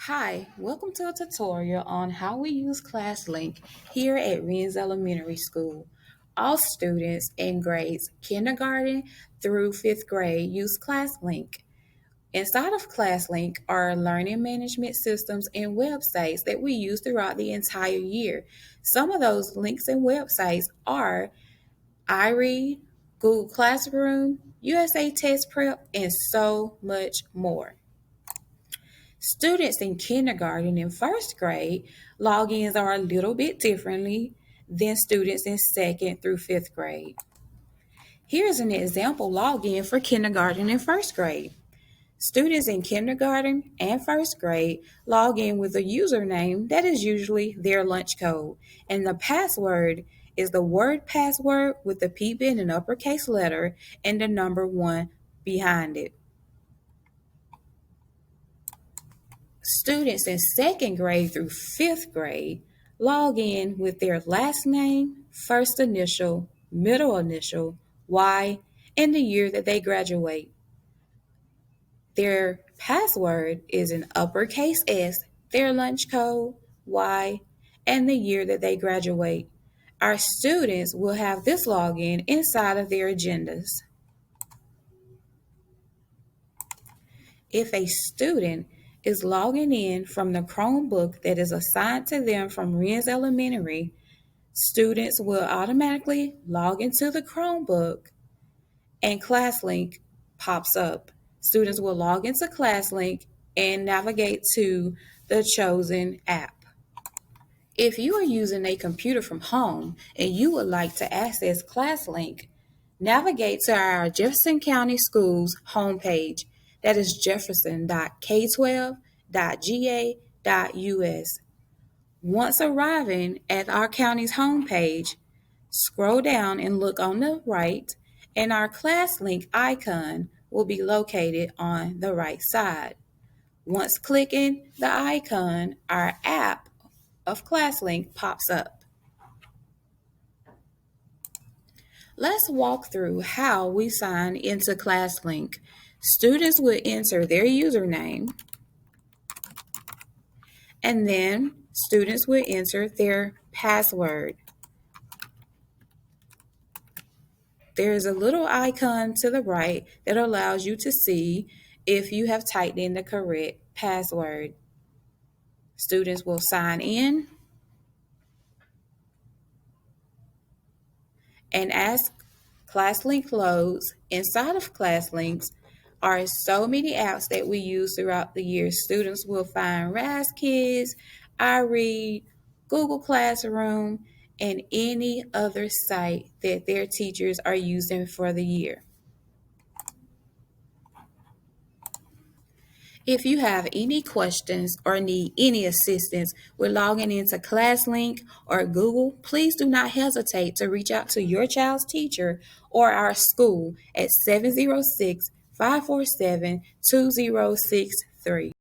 Hi, welcome to a tutorial on how we use ClassLink here at Renz Elementary School. All students in grades kindergarten through fifth grade use ClassLink. Inside of ClassLink are learning management systems and websites that we use throughout the entire year. Some of those links and websites are iRead, Google Classroom, USA Test Prep, and so much more. Students in kindergarten and first grade logins are a little bit differently than students in second through fifth grade. Here's an example login for kindergarten and first grade. Students in kindergarten and first grade log in with a username that is usually their lunch code, and the password is the word password with the P in an uppercase letter and the number 1 behind it. Students in second grade through fifth grade log in with their last name, first initial, middle initial, Y, and the year that they graduate. Their password is an uppercase S, their lunch code, Y, and the year that they graduate. Our students will have this login inside of their agendas. If a student is logging in from the Chromebook that is assigned to them from Renz Elementary, students will automatically log into the Chromebook and ClassLink pops up. Students will log into ClassLink and navigate to the chosen app. If you are using a computer from home and you would like to access ClassLink, navigate to our Jefferson County Schools homepage. That is jefferson.k12.ga.us. Once arriving at our county's homepage, scroll down and look on the right, and our ClassLink icon will be located on the right side. Once clicking the icon, our app of ClassLink pops up. Let's walk through how we sign into ClassLink. Students will enter their username, and then students will enter their password. There's a little icon to the right that allows you to see if you have typed in the correct password. Students will sign in, and as ClassLink loads, inside of ClassLinks are so many apps that we use throughout the year. Students will find Rise Kids, iRead, Google Classroom, and any other site that their teachers are using for the year. If you have any questions or need any assistance with logging into ClassLink or Google, please do not hesitate to reach out to your child's teacher or our school at 706-547-2063.